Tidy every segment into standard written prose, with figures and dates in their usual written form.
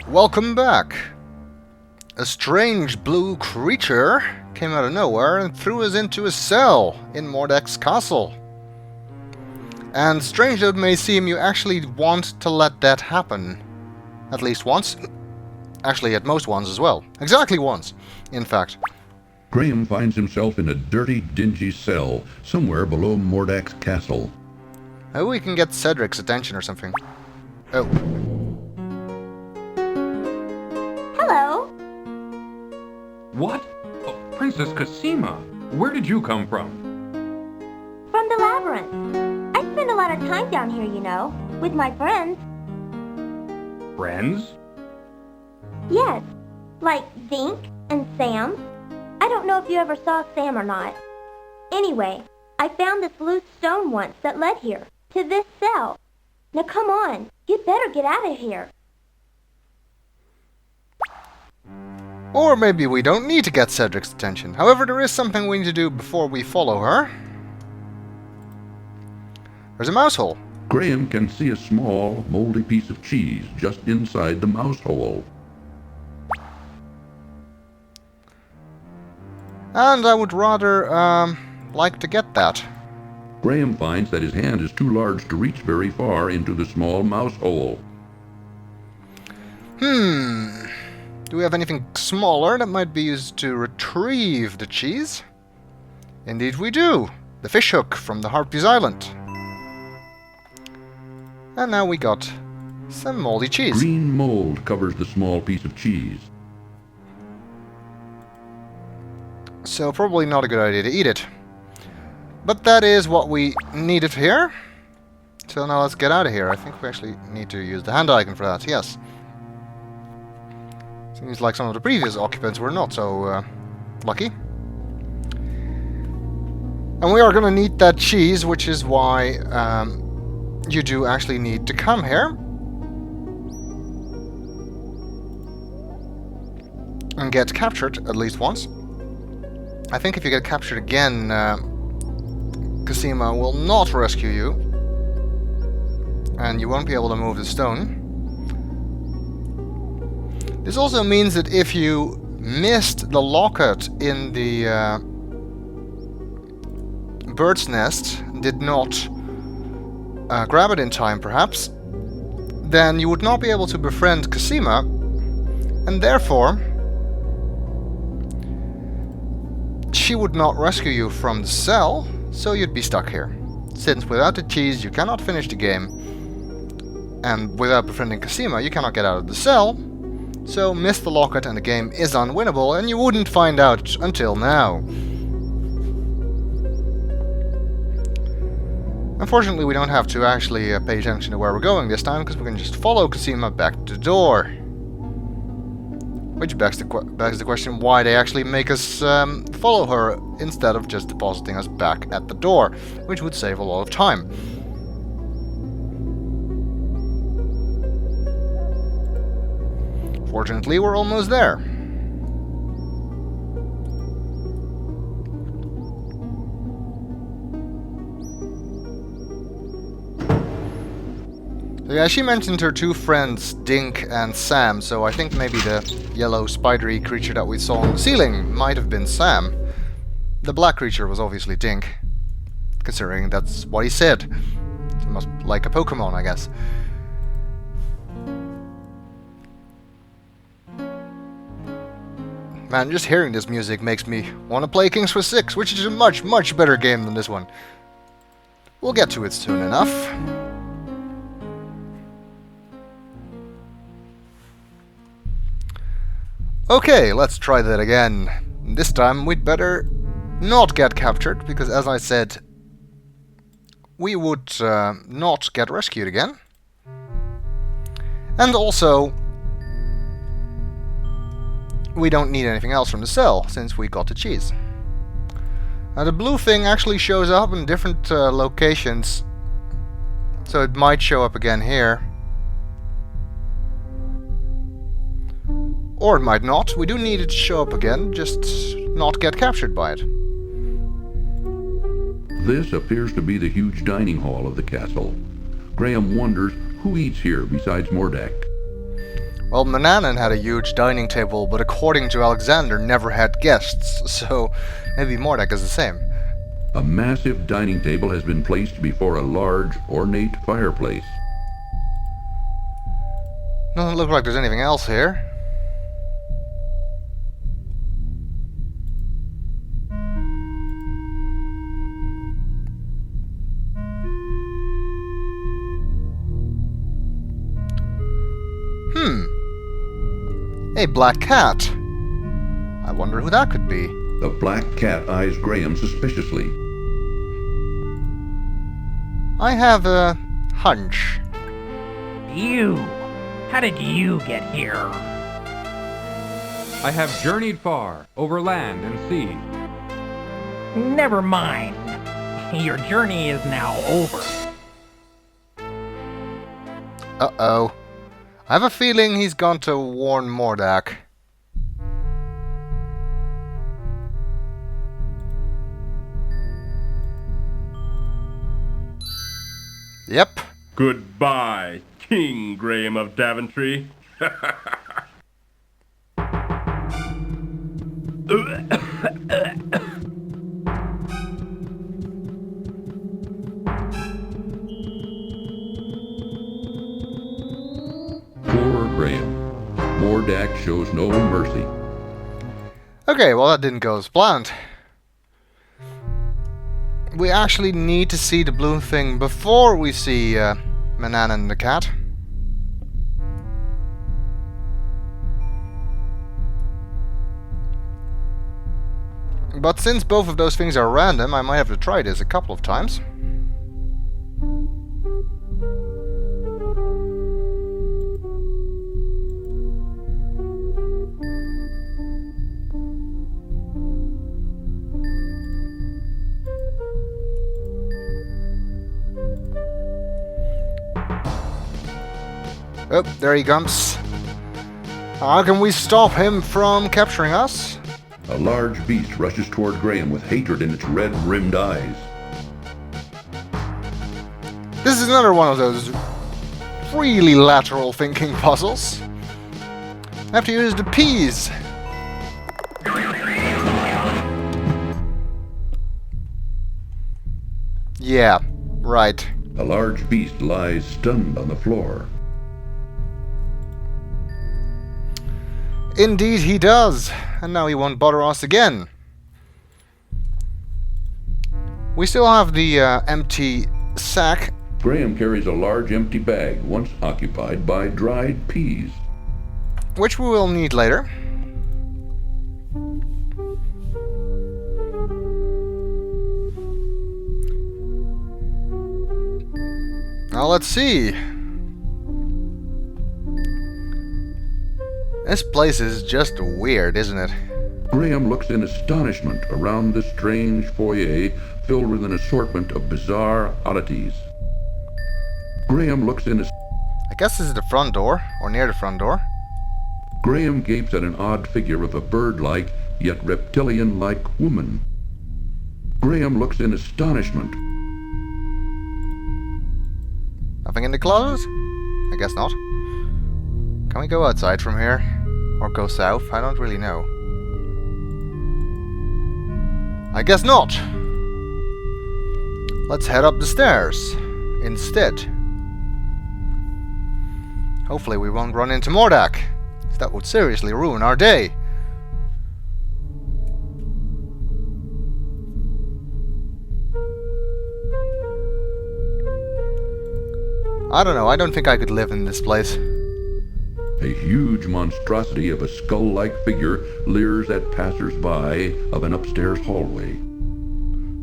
Welcome back. A strange blue creature came out of nowhere and threw us into a cell in Mordek's castle. And strange though it may seem, you actually want to let that happen. At least once. Actually, at most once as well. Exactly once, in fact. Graham finds himself in a dirty, dingy cell somewhere below Mordek's castle. Maybe we can get Cedric's attention or something. Oh. Hello. What? Oh, Princess Cosima, where did you come from? From the labyrinth. I spend a lot of time down here, you know, with my friends. Friends? Yes, like Zink and Sam. I don't know if you ever saw Sam or not. Anyway, I found this loose stone once that led here, to this cell. Now come on, you'd better get out of here. Or maybe we don't need to get Cedric's attention. However, there is something we need to do before we follow her. There's a mouse hole. Graham can see a small, moldy piece of cheese just inside the mouse hole. And I would rather, like to get that. Graham finds that his hand is too large to reach very far into the small mouse hole. Do we have anything smaller that might be used to retrieve the cheese? Indeed we do. The fish hook from the Harpy's Island. And now we got some moldy cheese. Green mold covers the small piece of cheese. So probably not a good idea to eat it. But that is what we needed here. So now let's get out of here. I think we actually need to use the hand icon for that, yes. Seems like some of the previous occupants were not so lucky. And we are going to need that cheese, which is why you do actually need to come here. And get captured at least once. I think if you get captured again, Cosima will not rescue you. And you won't be able to move the stone. This also means that if you missed the locket in the bird's nest, did not grab it in time perhaps, then you would not be able to befriend Cosima, and therefore she would not rescue you from the cell, so you'd be stuck here. Since without the cheese you cannot finish the game, and without befriending Cosima you cannot get out of the cell, so miss the locket and the game is unwinnable, and you wouldn't find out until now. Unfortunately, we don't have to actually pay attention to where we're going this time, because we can just follow Cosima back to the door. Which begs the question why they actually make us follow her instead of just depositing us back at the door, which would save a lot of time. Fortunately, we're almost there. So yeah, she mentioned her two friends, Dink and Sam, so I think maybe the yellow spidery creature that we saw on the ceiling might have been Sam. The black creature was obviously Dink, considering that's what he said. He must like a Pokemon, I guess. Man, just hearing this music makes me want to play King's Quest 6, which is a much, much better game than this one. We'll get to it soon enough. Okay, let's try that again. This time we'd better not get captured, because as I said, we would not get rescued again. And also, we don't need anything else from the cell, since we got the cheese. Now the blue thing actually shows up in different locations, so it might show up again here. Or it might not. We do need it to show up again, just not get captured by it. This appears to be the huge dining hall of the castle. Graham wonders who eats here besides Mordek. Well, Manannan had a huge dining table, but according to Alexander, never had guests, so maybe Mordek is the same. A massive dining table has been placed before a large, ornate fireplace. Doesn't look like there's anything else here. A black cat. I wonder who that could be. The black cat eyes Graham suspiciously. I have a hunch. You! How did you get here? I have journeyed far, over land and sea. Never mind. Your journey is now over. Uh-oh. I have a feeling he's gone to warn Mordek. Yep. Goodbye, King Graham of Daventry. Poor Graham. Mordek shows no mercy. Okay, well that didn't go as planned. We actually need to see the blue thing before we see Manannan the cat. But since both of those things are random, I might have to try this a couple of times. Oh, there he comes. How can we stop him from capturing us? A large beast rushes toward Graham with hatred in its red-rimmed eyes. This is another one of those really lateral thinking puzzles. I have to use the P's. Yeah, right. A large beast lies stunned on the floor. Indeed he does. And now he won't bother us again. We still have the empty sack. Graham carries a large empty bag, once occupied by dried peas. Which we will need later. Now let's see. This place is just weird, isn't it? Graham looks in astonishment around the strange foyer filled with an assortment of bizarre oddities. Graham looks in I guess this is the front door, or near the front door. Graham gapes at an odd figure of a bird-like, yet reptilian-like woman. Graham looks in astonishment. Nothing in the closet? I guess not. Can we go outside from here? Or go south? I don't really know. I guess not! Let's head up the stairs instead. Hopefully we won't run into Mordek. That would seriously ruin our day. I don't know, I don't think I could live in this place. A huge monstrosity of a skull-like figure leers at passers-by of an upstairs hallway.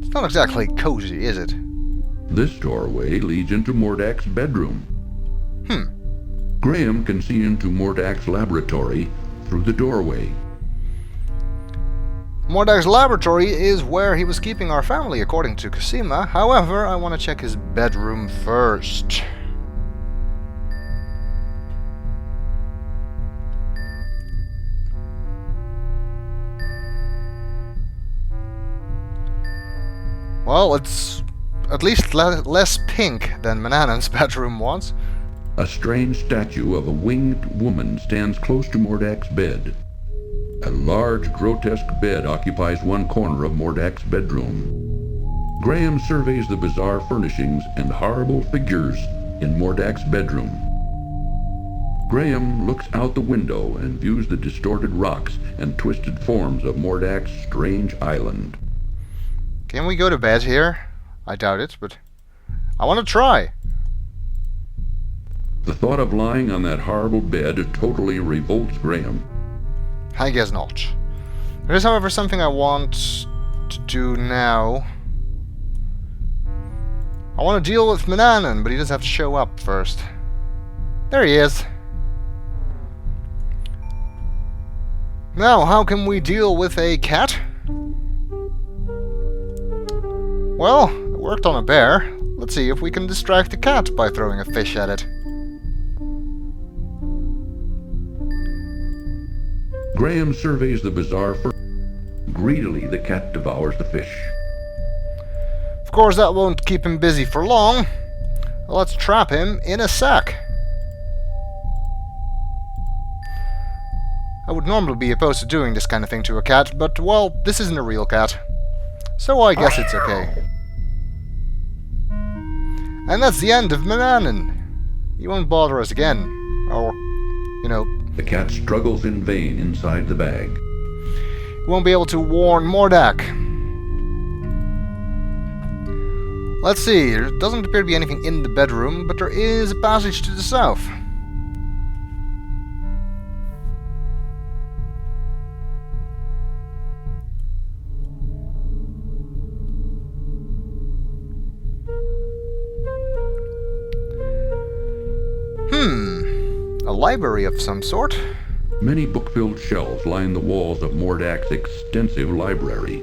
It's not exactly cozy, is it? This doorway leads into Mordek's bedroom. Graham can see into Mordek's laboratory through the doorway. Mordek's laboratory is where he was keeping our family, according to Cosima. However, I want to check his bedroom first. Well, it's at least less pink than Manannan's bedroom was. A strange statue of a winged woman stands close to Mordak's bed. A large, grotesque bed occupies one corner of Mordak's bedroom. Graham surveys the bizarre furnishings and horrible figures in Mordak's bedroom. Graham looks out the window and views the distorted rocks and twisted forms of Mordak's strange island. Can we go to bed here? I doubt it, but I want to try. The thought of lying on that horrible bed totally revolts Graham. I guess not. There is, however, something I want to do now. I want to deal with Manannan, but he does have to show up first. There he is. Now, how can we deal with a cat? Well, it worked on a bear. Let's see if we can distract the cat by throwing a fish at it. Graham surveys the bizarre Greedily, the cat devours the fish. Of course, that won't keep him busy for long. Let's trap him in a sack. I would normally be opposed to doing this kind of thing to a cat, but, well, this isn't a real cat. So I guess it's okay. And that's the end of Manannan. He won't bother us again. Or, you know... The cat struggles in vain inside the bag. He won't be able to warn Mordak. Let's see, there doesn't appear to be anything in the bedroom, but there is a passage to the south. A library of some sort. Many book-filled shelves line the walls of Mordak's extensive library.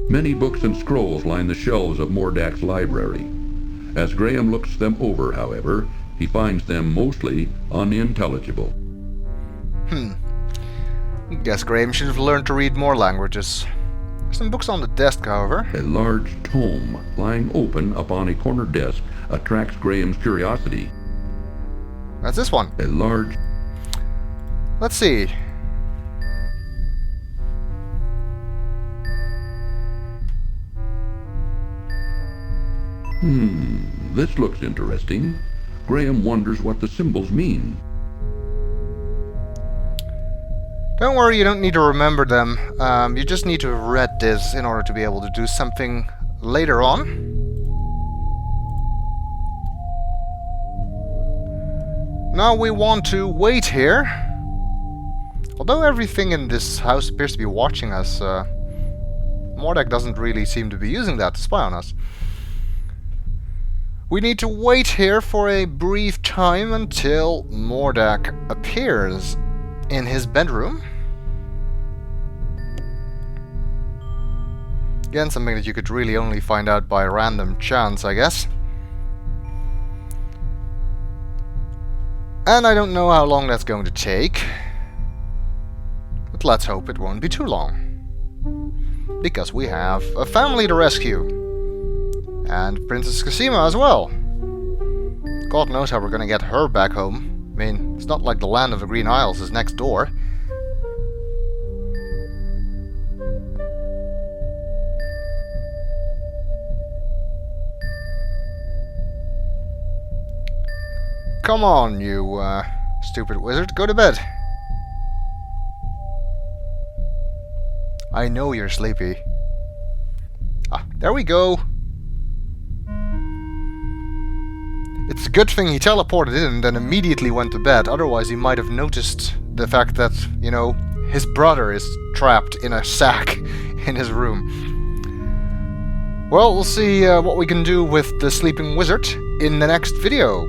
Many books and scrolls line the shelves of Mordak's library. As Graham looks them over, however, he finds them mostly unintelligible. Guess Graham should have learned to read more languages. There's some books on the desk, however. A large tome lying open upon a corner desk attracts Graham's curiosity. That's this one. A large... Let's see. This looks interesting. Graham wonders what the symbols mean. Don't worry, you don't need to remember them. You just need to have read this in order to be able to do something later on. Now we want to wait here. Although everything in this house appears to be watching us, Mordak doesn't really seem to be using that to spy on us. We need to wait here for a brief time until Mordak appears in his bedroom. Again, something that you could really only find out by random chance, I guess. And I don't know how long that's going to take. But let's hope it won't be too long. Because we have a family to rescue. And Princess Cosima as well. God knows how we're gonna get her back home. I mean, it's not like the land of the Green Isles is next door. Come on, you stupid wizard, go to bed. I know you're sleepy. Ah, there we go. It's a good thing he teleported in and then immediately went to bed, otherwise he might have noticed the fact that, you know, his brother is trapped in a sack in his room. Well, we'll see what we can do with the sleeping wizard in the next video.